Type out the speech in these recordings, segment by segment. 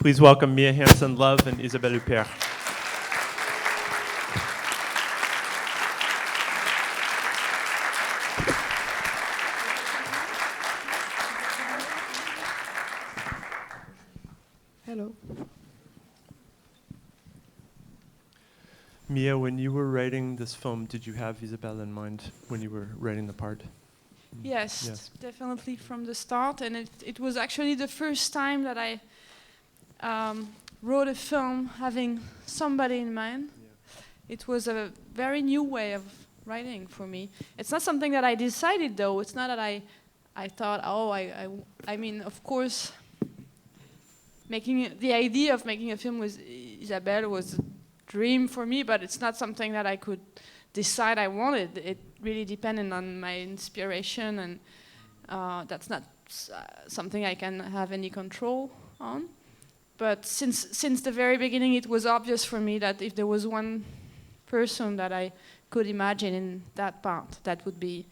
Please welcome Mia Hansen-Løve and Isabelle Huppert. Hello. Mia, when you were writing this film, did you have Isabelle in mind when you were writing the part? Yes, definitely from the start, and it was actually the first time that I wrote a film having somebody in mind. Yeah. It was a very new way of writing for me. It's not something that I decided, though. It's not that I thought, oh, I mean, of course, the idea of making a film with Isabelle was a dream for me, but it's not something that I could decide I wanted. It really depended on my inspiration, and that's not something I can have any control on. But since the very beginning, it was obvious for me that if there was one person that I could imagine in that part, that would be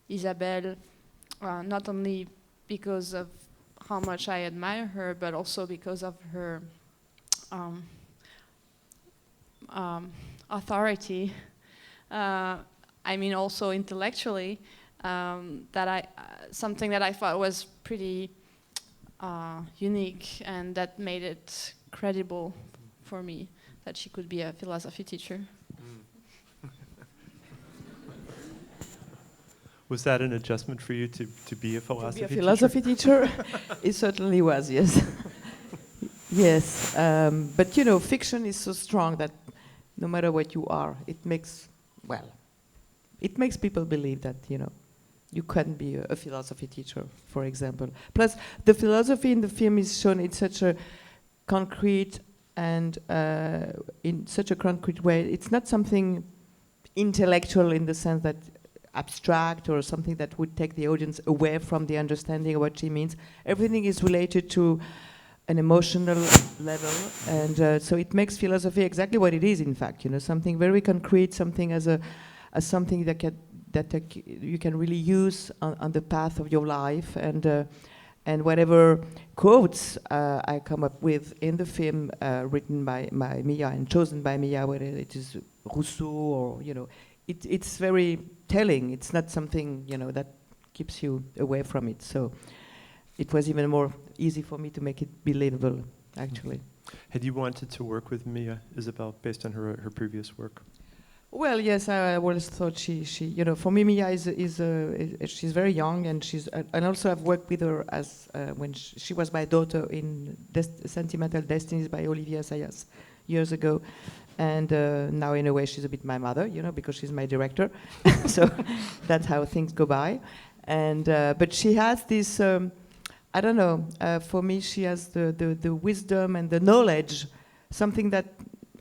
Isabelle, not only because of how much I admire her, but also because of her authority. I mean, also intellectually, something that I thought was pretty unique, and that made it credible for me that she could be a philosophy teacher. Was that an adjustment for you to be a philosophy teacher? To be a philosophy teacher? It certainly was, yes. Yes, but you know, fiction is so strong that no matter what you are, it makes people believe that, you know, you can be a philosophy teacher, for example. Plus, the philosophy in the film is shown in such a concrete and in such a concrete way. It's not something intellectual in the sense that abstract or something that would take the audience away from the understanding of what she means. Everything is related to an emotional level, and so it makes philosophy exactly what it is, in fact, you know, something very concrete, something as something that you can really use on the path of your life, and whatever quotes I come up with in the film, written by Mia and chosen by Mia, whether it is Rousseau or, you know, it's very telling. It's not something, you know, that keeps you away from it. So it was even more easy for me to make it believable, actually. Had you wanted to work with Mia, Isabelle, based on her previous work? Well, yes, I always thought she you know, for me, Mia she's very young, and and also I've worked with her as when she was my daughter in Sentimental Destinies by Olivier Assayas years ago, and now in a way she's a bit my mother, you know, because she's my director. So that's how things go by, and but she has this. I don't know. For me, she has the wisdom and the knowledge, something that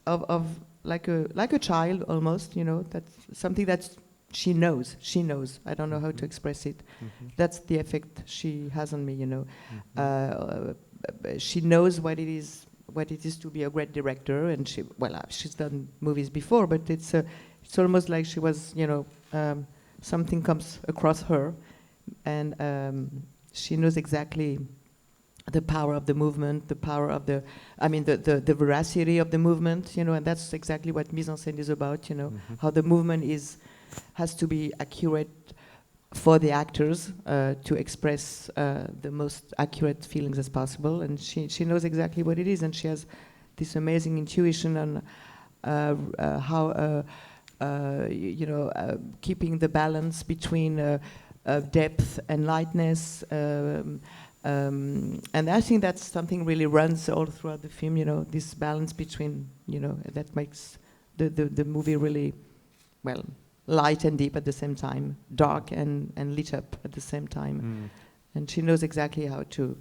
of like a child almost. You know, that's something that she knows. She knows. I don't know how to express it. Mm-hmm. That's the effect she has on me. You know, she knows what it is to be a great director, and she's done movies before, but it's almost like she was, you know, something comes across her, and. She knows exactly the power of the movement, the power of the veracity of the movement, you know, and that's exactly what mise en scène is about, you know, how the movement has to be accurate for the actors to express the most accurate feelings as possible, and she knows exactly what it is, and she has this amazing intuition on how keeping the balance between depth and lightness, and I think that's something really runs all throughout the film, you know, this balance between, you know, that makes the movie really, well, light and deep at the same time, dark and lit up at the same time. And she knows exactly how to,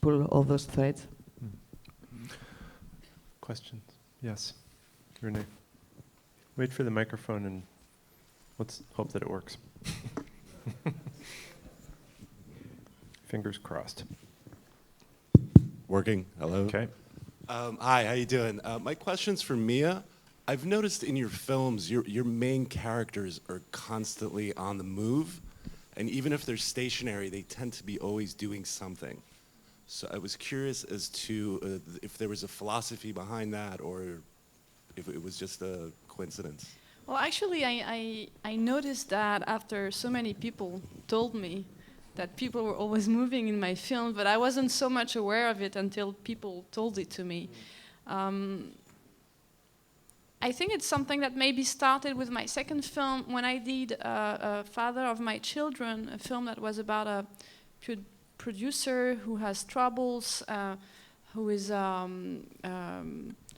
pull all those threads. Questions? Yes, Renee. Wait for the microphone and let's hope that it works. Fingers crossed. Working. Hello. Okay. Hi, how you doing? My question's for Mia. I've noticed in your films, your main characters are constantly on the move, and even if they're stationary, they tend to be always doing something. So I was curious as to if there was a philosophy behind that, or if it was just a coincidence. Well, actually, I noticed that after so many people told me that people were always moving in my film, but I wasn't so much aware of it until people told it to me. I think it's something that maybe started with my second film when I did Father of My Children, a film that was about a producer who has troubles, who is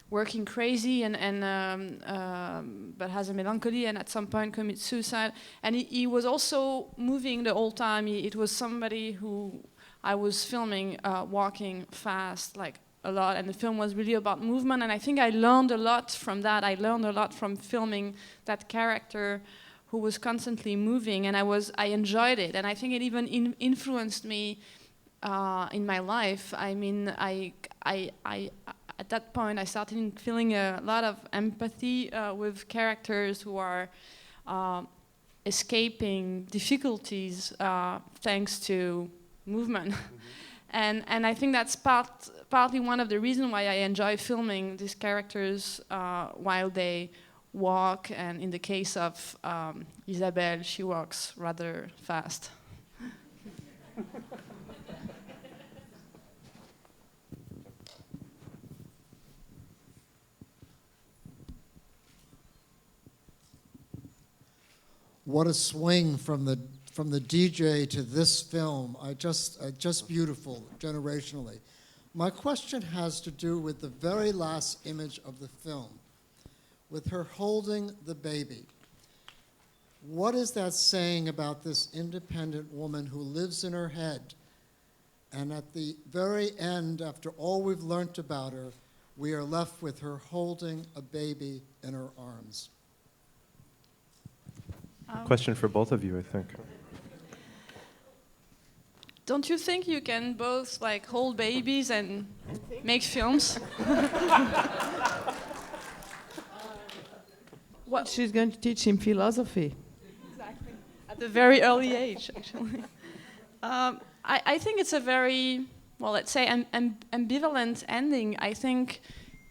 working crazy but has a melancholy, and at some point commits suicide. And he was also moving the whole time. It was somebody who I was filming walking fast, like a lot, and the film was really about movement, and I think I learned a lot from that. I learned a lot from filming that character who was constantly moving, and I enjoyed it, and I think it even influenced me in my life. I mean, I at that point I started feeling a lot of empathy with characters who are escaping difficulties thanks to movement. And I think that's partly one of the reasons why I enjoy filming these characters while they walk. And in the case of Isabelle, she walks rather fast. What a swing from the DJ to this film. Just beautiful, generationally. My question has to do with the very last image of the film, with her holding the baby. What is that saying about this independent woman who lives in her head? And at the very end, after all we've learnt about her, we are left with her holding a baby in her arms. Question for both of you, I think. Don't you think you can both like hold babies and make films? What? She's going to teach him philosophy. Exactly. At a very early age, actually. I think it's a very, well, let's say ambivalent ending. I think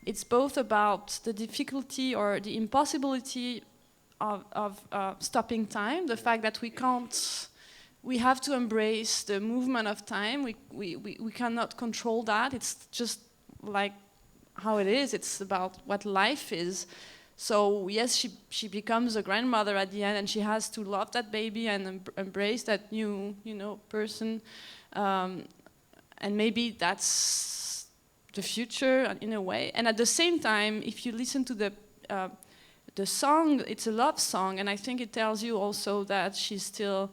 it's both about the difficulty or the impossibility of stopping time, the fact that we have to embrace the movement of time. We cannot control that. It's just like how it is. It's about what life is. So yes, she becomes a grandmother at the end, and she has to love that baby and embrace that new, person. And maybe that's the future in a way. And at the same time, if you listen to the song, it's a love song, and I think it tells you also that she's still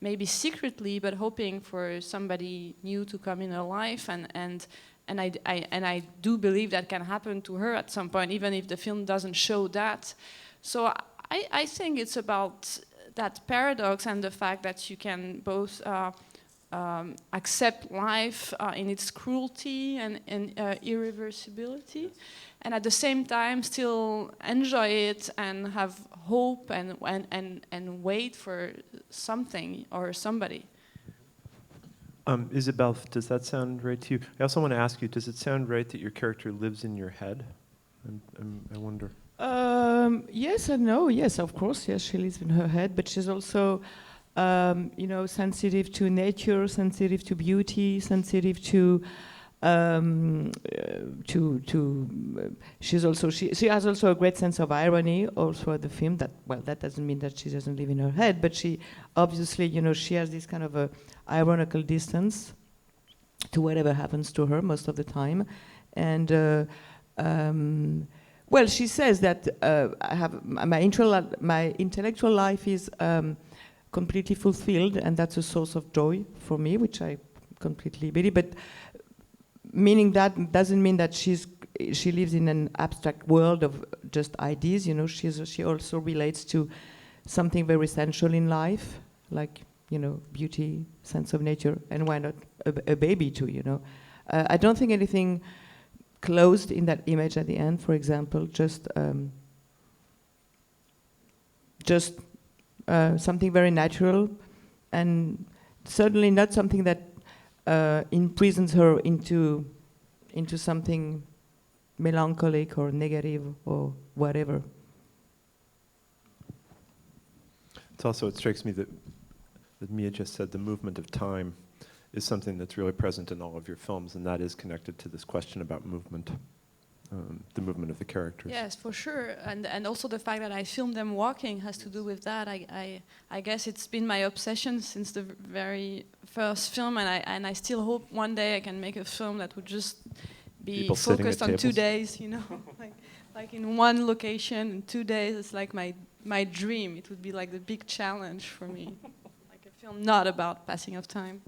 maybe secretly, but hoping for somebody new to come in her life, and I do believe that can happen to her at some point, even if the film doesn't show that. So I think it's about that paradox and the fact that you can both accept life in its cruelty and irreversibility, and at the same time still enjoy it and have hope and wait for something or somebody. Isabelle, does that sound right to you? I also want to ask you, does it sound right that your character lives in your head? I wonder. Yes and no. Yes, of course. Yes, she lives in her head, but she's also, sensitive to nature, sensitive to beauty, sensitive to. She has also a great sense of irony also at the film. That doesn't mean that she doesn't live in her head, but she obviously, she has this kind of a ironical distance to whatever happens to her most of the time. And she says that I have my intellectual life is completely fulfilled, and that's a source of joy for me, which I completely believe. But meaning that doesn't mean that she lives in an abstract world of just ideas. She also relates to something very essential in life, like beauty, sense of nature, and why not a baby too. I don't think anything closed in that image at the end, for example, just something very natural, and certainly not something that imprisons her into something melancholic or negative or whatever. It's also, it strikes me that Mia just said the movement of time is something that's really present in all of your films, and that is connected to this question about movement, the movement of the characters. Yes, for sure, and also the fact that I filmed them walking has to do with that. I guess it's been my obsession since the very first film, and I still hope one day I can make a film that would just be People sitting focused at on 2 tables. days, you know, like in one location in 2 days. It's like my dream. It would be like the big challenge for me, like a film not about passing of time.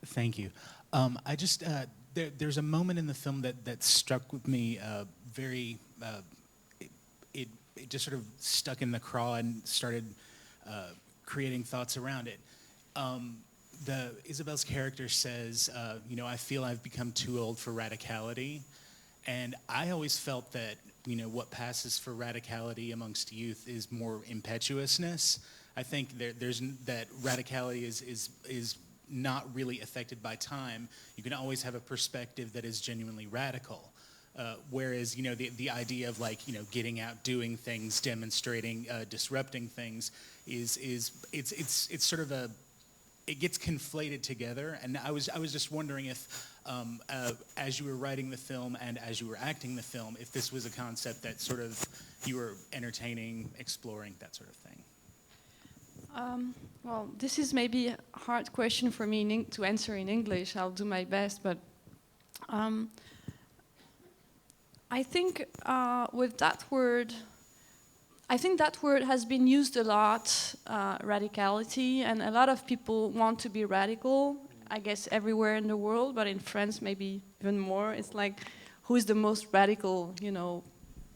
Thank you. I just there's a moment in the film that struck with me very. It just sort of stuck in the craw and started creating thoughts around it. Isabelle's character says, I feel I've become too old for radicality, and I always felt that what passes for radicality amongst youth is more impetuousness. I think there's that radicality is not really affected by time. You can always have a perspective that is genuinely radical. Whereas, the idea of getting out, doing things, demonstrating, disrupting things it's sort of it gets conflated together. And I was just wondering if, as you were writing the film and as you were acting the film, if this was a concept that sort of you were entertaining, exploring, that sort of thing. Well, this is maybe a hard question for me to answer in English. I'll do my best, but I think with that word, I think that word has been used a lot, radicality, and a lot of people want to be radical, I guess everywhere in the world, but in France maybe even more. It's like, who is the most radical,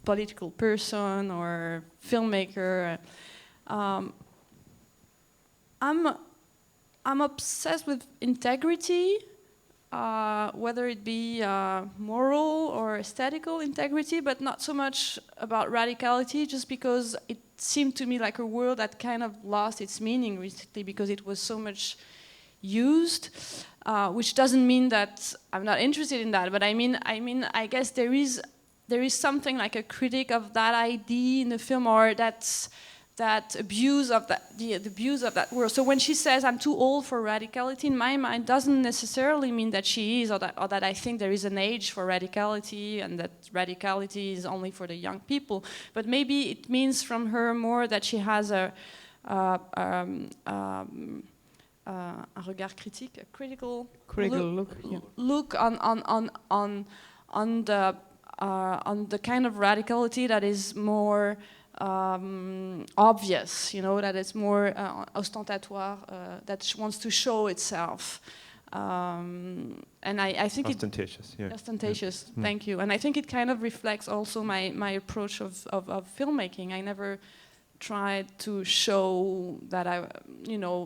political person or filmmaker? I'm obsessed with integrity, whether it be moral or aesthetical integrity, but not so much about radicality, just because it seemed to me like a word that kind of lost its meaning recently because it was so much used, which doesn't mean that I'm not interested in that, but I mean, I guess there is something like a critic of that idea in the film, or that abuse of the abuse of that word. So when she says I'm too old for radicality, in my mind, doesn't necessarily mean that she is, or that I think there is an age for radicality and that radicality is only for the young people. But maybe it means from her more that she has a regard critique, a critical look on the kind of radicality that is more obvious, that is more ostentatoire, that wants to show itself. And I think ostentatious, ostentatious, yeah. Thank you. And I think it kind of reflects also my approach of filmmaking. I never tried to show that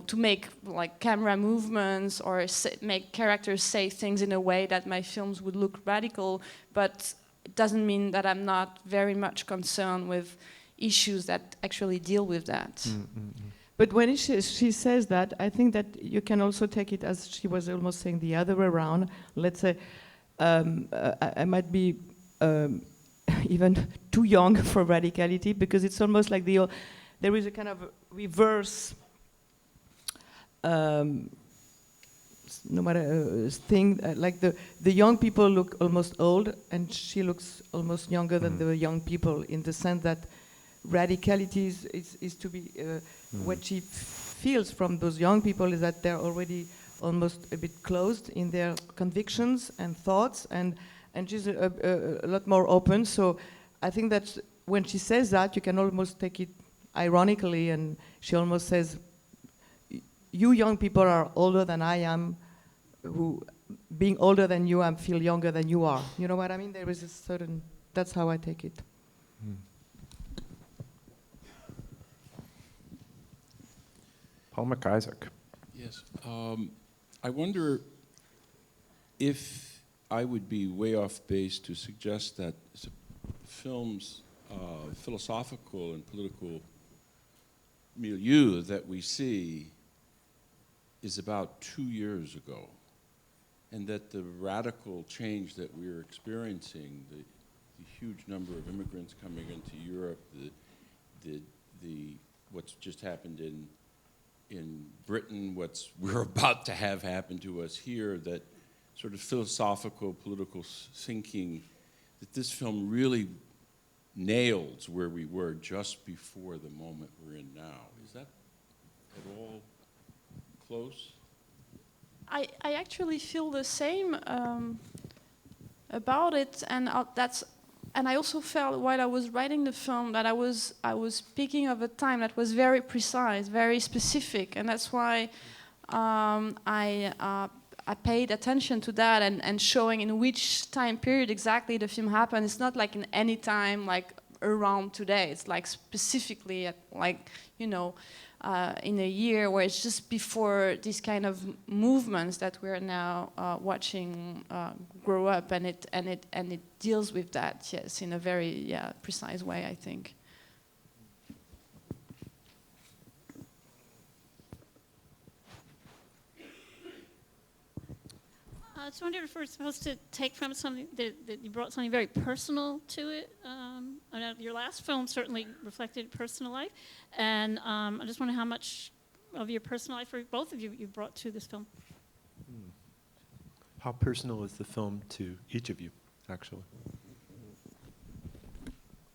to make like camera movements or make characters say things in a way that my films would look radical, but it doesn't mean that I'm not very much concerned with issues that actually deal with that. But when she says that, I think that you can also take it as she was almost saying the other way around. Let's say I might be even too young for radicality, because it's almost like there is a kind of reverse no matter thing, like the young people look almost old, and she looks almost younger than the young people, in the sense that radicality is to be what she feels from those young people is that they're already almost a bit closed in their convictions and thoughts, and she's a lot more open. So I think that when she says that, you can almost take it ironically, and she almost says, you young people are older than I am, who being older than you, I feel younger than you are. You know what I mean? There is a certain, that's how I take it. Paul McIsaac. Yes. I wonder if I would be way off base to suggest that film's philosophical and political milieu that we see is about 2 years ago, and that the radical change that we're experiencing, the huge number of immigrants coming into Europe, what's just happened in Britain, we're about to have happen to us here, that sort of philosophical, political thinking, that this film really nails where we were just before the moment we're in now. Is that at all close? I actually feel the same about it, and I also felt while I was writing the film that I was speaking of a time that was very precise, very specific, and that's why I paid attention to that and showing in which time period exactly the film happened. It's not like in any time like around today. It's like specifically at like, you know, in a year where it's just before these kind of movements that we're now watching grow up, and it deals with that, yes, in a very precise way, I think. I just wondered if we're supposed to take from something that you brought something very personal to it. I know your last film certainly reflected personal life, and I just wonder how much of your personal life, for both of you, you brought to this film. How personal is the film to each of you, actually?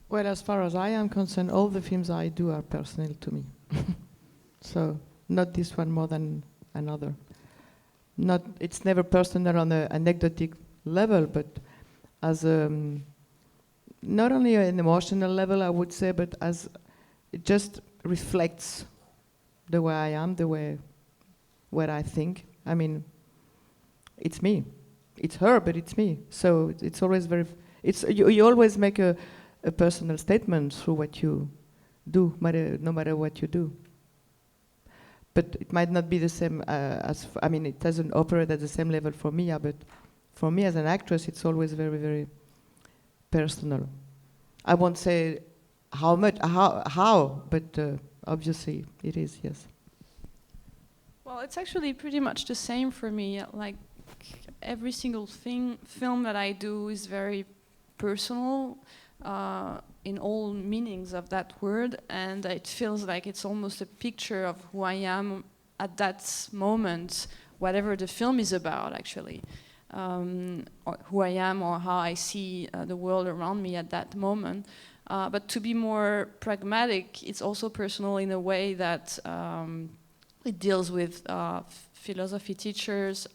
Well, as far as I am concerned, all the films I do are personal to me. So not this one more than another. It's never personal on an anecdotic level, but as not only an emotional level, I would say, but as it just reflects the way I am, what I think. I mean, it's me. It's her, but it's me. So it's always you always make a personal statement through what you do, no matter what you do. But it might not be the same it doesn't operate at the same level for Mia, but for me as an actress, it's always very, very personal. I won't say how much, but obviously it is, yes. Well, it's actually pretty much the same for me. Like every single film that I do is very personal. In all meanings of that word, and it feels like it's almost a picture of who I am at that moment, whatever the film is about, actually, or who I am or how I see the world around me at that moment. But to be more pragmatic, it's also personal in a way that it deals with philosophy teachers,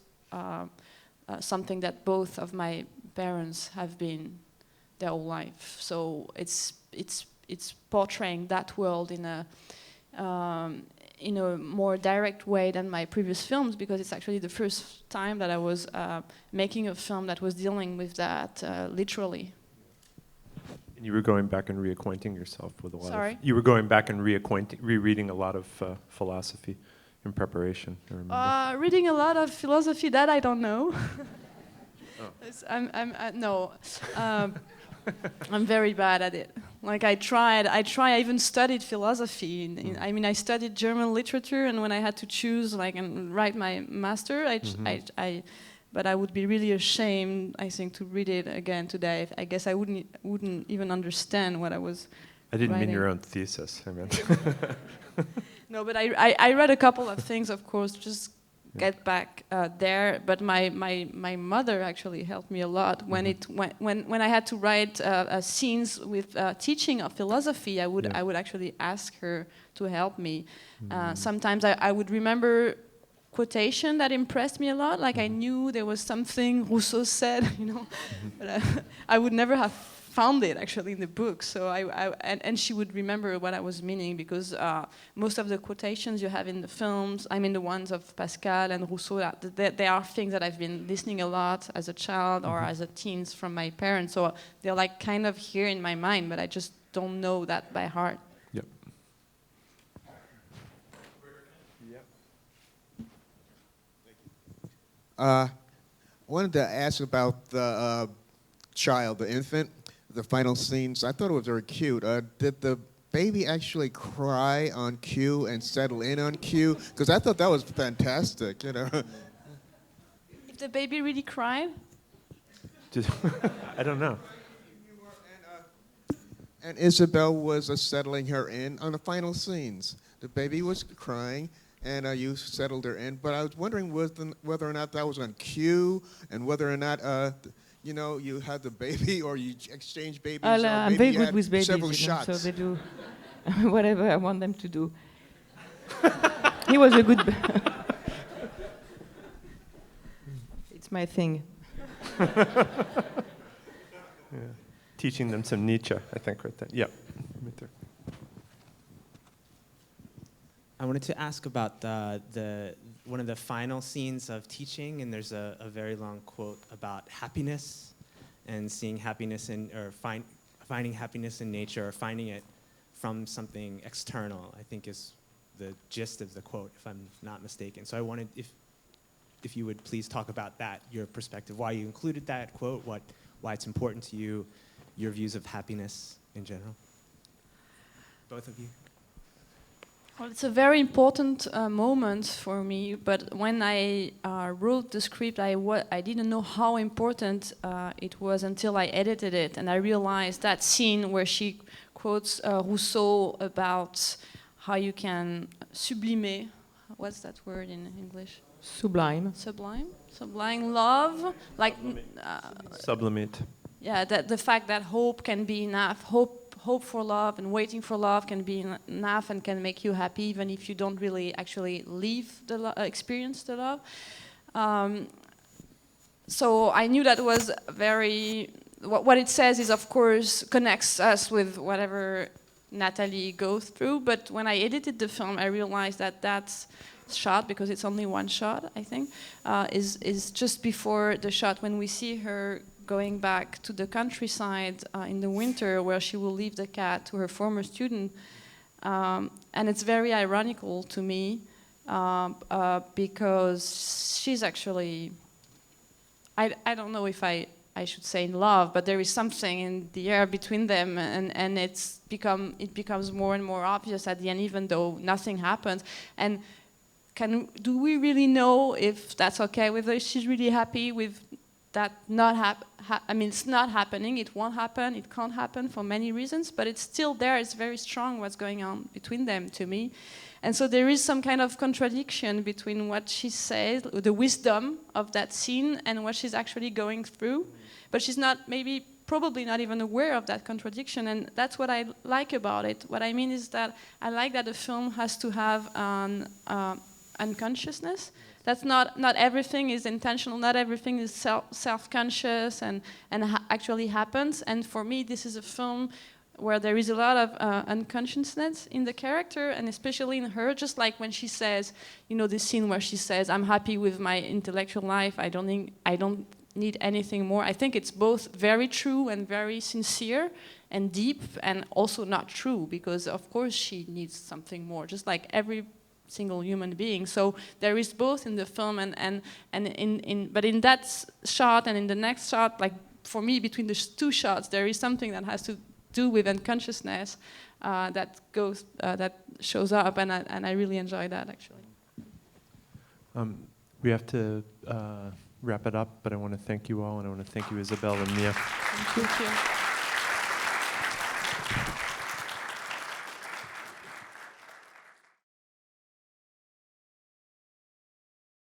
something that both of my parents have been their whole life. So it's portraying that world in a more direct way than my previous films, because it's actually the first time that I was making a film that was dealing with that literally. And you were going back and reacquainting yourself with a lot Sorry? you were going back and rereading a lot of philosophy in preparation, I remember. Reading a lot of philosophy, that I don't know. No. I'm very bad at it. Like I I even studied philosophy. I studied German literature, and when I had to choose and write my master, but I would be really ashamed, I think, to read it again today. I guess I wouldn't even understand what I was I didn't writing. mean your own thesis, I meant. No, but I read a couple of things, of course, just get back there. But my mother actually helped me a lot when I had to write scenes with teaching of philosophy. I would actually ask her to help me. Sometimes I would remember quotation that impressed me a lot. Like I knew there was something Rousseau said, but I would never have found it actually in the book. So and she would remember what I was meaning, because most of the quotations you have in the films, the ones of Pascal and Rousseau, they are things that I've been listening a lot as a child or as a teen from my parents. So they're like kind of here in my mind, but I just don't know that by heart. Yep. I wanted to ask about the child, the infant. the final scenes. I thought it was very cute. Did the baby actually cry on cue and settle in on cue? Because I thought that was fantastic, you know. If the baby really cried? I don't know. And Isabelle was settling her in on the final scenes. The baby was crying, and you settled her in. But I was wondering whether or not that was on cue, and whether or not, you know, you had the baby or you exchanged babies. Or I'm very good with babies, several you know, shots. so they do whatever I want them to do. He was a good. It's my thing. Yeah. Teaching them some Nietzsche, I think, right there. Yeah. I wanted to ask about one of the final scenes of teaching, and there's a very long quote about happiness and seeing happiness finding happiness in nature, or finding it from something external, I think is the gist of the quote, if I'm not mistaken. So I wanted, if you would please talk about that, your perspective, why you included that quote, why it's important to you, your views of happiness in general. Both of you. Well, it's a very important moment for me, but when I wrote the script, I didn't know how important it was until I edited it, and I realized that scene where she quotes Rousseau about how you can sublimer, what's that word in English? Sublime. Sublime love, like Sublimate. yeah, the fact that hope can be enough, hope for love and waiting for love can be enough and can make you happy even if you don't really actually experience the love. So I knew that was very, what it says is, of course, connects us with whatever Nathalie goes through, but when I edited the film, I realized that shot, because it's only one shot, I think, is just before the shot when we see her going back to the countryside in the winter, where she will leave the cat to her former student. And it's very ironical to me because she's actually, I don't know if I should say in love, but there is something in the air between them, and it becomes more and more obvious at the end, even though nothing happens. And do we really know if that's okay with her? If she's really happy with that not I mean, it's not happening, it won't happen, it can't happen for many reasons, but it's still there, it's very strong what's going on between them to me. And so there is some kind of contradiction between what she says, the wisdom of that scene, and what she's actually going through. But she's not, probably not even aware of that contradiction, and that's what I like about it. What I mean is that I like that the film has to have an unconsciousness. That's not everything is intentional, not everything is self-conscious and actually happens. And for me, this is a film where there is a lot of unconsciousness in the character, and especially in her, just like when she says, you know, this scene where she says, I'm happy with my intellectual life, I don't need anything more. I think it's both very true and very sincere and deep, and also not true, because of course she needs something more, just like every single human being. So there is both in the film, but in that shot and in the next shot, like for me, between the two shots, there is something that has to do with unconsciousness that shows up, and I really enjoy that, actually. We have to wrap it up, but I want to thank you all, and I want to thank you, Isabelle and Mia. Thank you.